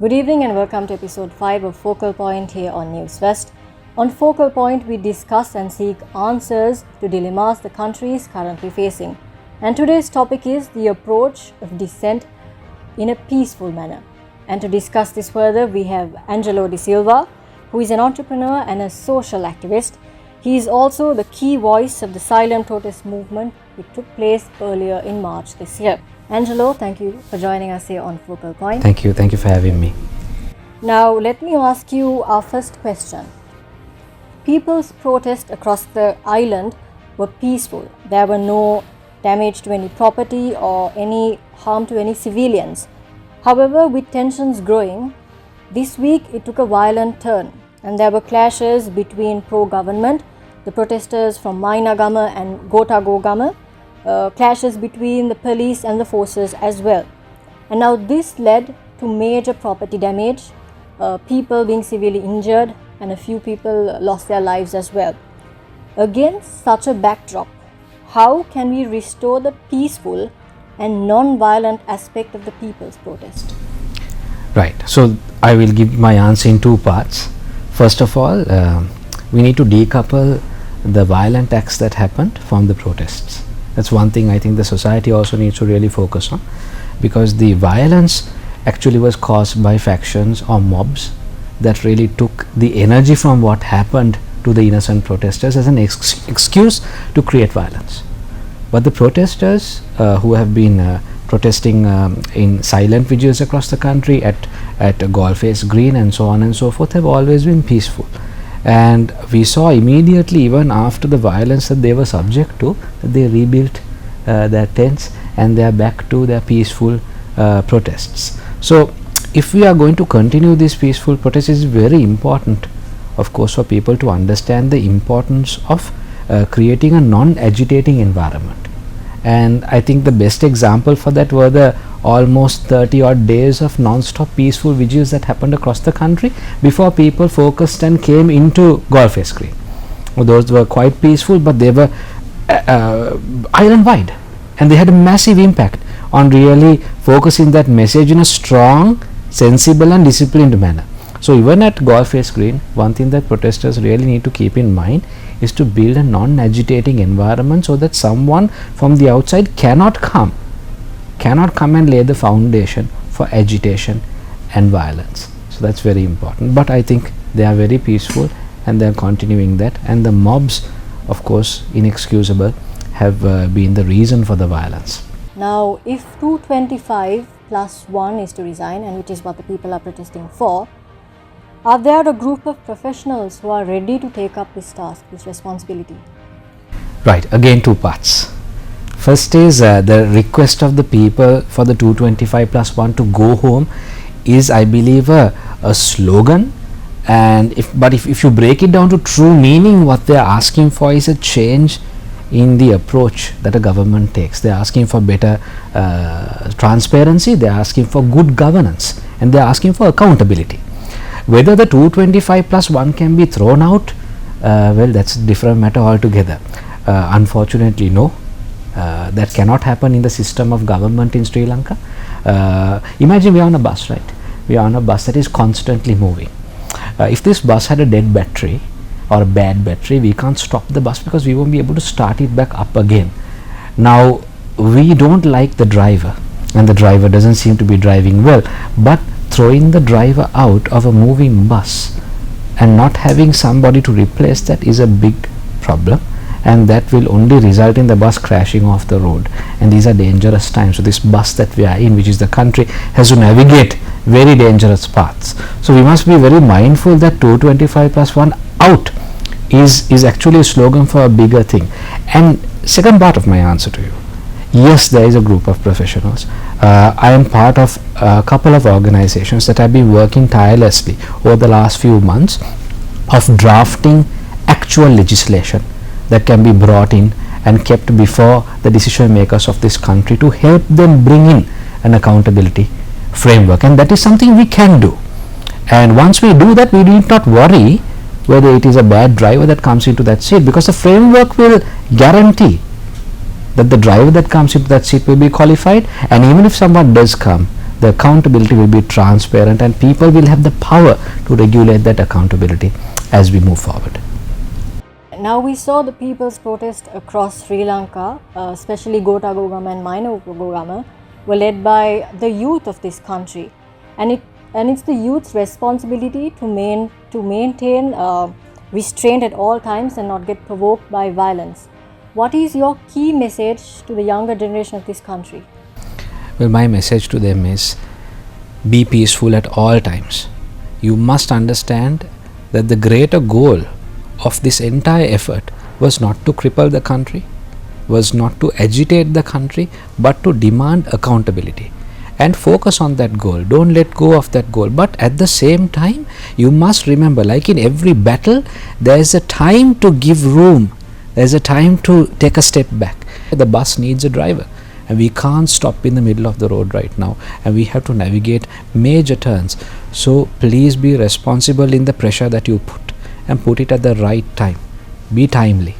Good evening and welcome to episode 5 of Focal Point here on Newsfirst. On Focal Point, we discuss and seek answers to dilemmas the country is currently facing. And today's topic is the approach of dissent in a peaceful manner. And to discuss this further, we have Angelo De Silva, who is an entrepreneur and a social activist. He is also the key voice of the silent protest movement which took place earlier in March this year. Angelo, thank you for joining us here on Focal Point. Thank you for having me. Now, let me ask you our first question. People's protests across the island were peaceful. There were no damage to any property or any harm to any civilians. However, with tensions growing, this week it took a violent turn and there were clashes between pro-government, the protesters from Mainagama and Gotagogama, clashes between the police and the forces as well. And now this led to major property damage, people being severely injured, and a few people lost their lives as well. Against such a backdrop, how can we restore the peaceful and non-violent aspect of the people's protest? Right, so I will give my answer in two parts. First of all, we need to decouple the violent acts that happened from the protests. That's one thing I think the society also needs to really focus on, because the violence actually was caused by factions or mobs that really took the energy from what happened to the innocent protesters as an excuse to create violence. But the protesters who have been protesting in silent vigils across the country at Goalface Green and so on and so forth have always been peaceful. And we saw immediately, even after the violence that they were subject to, that they rebuilt their tents and they are back to their peaceful protests. So if we are going to continue these peaceful protests, it is very important, of course, for people to understand the importance of creating a non-agitating environment. And I think the best example for that were the almost 30 odd days of non-stop peaceful vigils that happened across the country before people focused and came into Goalface Green. Those were quite peaceful, but they were island-wide, and they had a massive impact on really focusing that message in a strong, sensible and disciplined manner. So even at Goalface Green, one thing that protesters really need to keep in mind is to build a non-agitating environment so that someone from the outside cannot come and lay the foundation for agitation and violence. So that's very important. But I think they are very peaceful and they are continuing that, and the mobs, of course, inexcusable, have been the reason for the violence. Now, if 225 plus 1 is to resign, and which is what the people are protesting for, are there a group of professionals who are ready to take up this task, this responsibility? Right, again two parts. First is the request of the people for the 225 plus 1 to go home is, I believe, a slogan. And if you break it down to true meaning, what they are asking for is a change in the approach that a government takes. They are asking for better transparency, they are asking for good governance, and they are asking for accountability. Whether the 225 plus 1 can be thrown out, well, that's a different matter altogether. Unfortunately, no. That cannot happen in the system of government in Sri Lanka. Imagine we are on a bus, right? We are on a bus that is constantly moving. If this bus had a dead battery or a bad battery, we can't stop the bus because we won't be able to start it back up again. Now, we don't like the driver, and the driver doesn't seem to be driving well, but throwing the driver out of a moving bus and not having somebody to replace that is a big problem, and that will only result in the bus crashing off the road, and these are dangerous times. So this bus that we are in, which is the country, has to navigate very dangerous paths. So we must be very mindful that 225 plus 1 out is actually a slogan for a bigger thing. And second part of my answer to you, yes, there is a group of professionals. I am part of a couple of organizations that have been working tirelessly over the last few months of drafting actual legislation that can be brought in and kept before the decision makers of this country to help them bring in an accountability framework, and that is something we can do. And once we do that, we need not worry whether it is a bad driver that comes into that seat, because the framework will guarantee that the driver that comes into that seat will be qualified, and even if someone does come, the accountability will be transparent, and people will have the power to regulate that accountability as we move forward. Now we saw the people's protest across Sri Lanka, especially Gota Gogama and Minor Gogama, were led by the youth of this country, and it's the youth's responsibility to maintain restraint at all times and not get provoked by violence. What is your key message to the younger generation of this country? Well, my message to them is be peaceful at all times. You must understand that the greater goal of this entire effort was not to cripple the country, was not to agitate the country, but to demand accountability and focus on that goal. Don't let go of that goal. But at the same time, you must remember, like in every battle, there is a time to give room. There's a time to take a step back. The bus needs a driver, and we can't stop in the middle of the road right now, and we have to navigate major turns. So please be responsible in the pressure that you put, and put it at the right time. Be timely.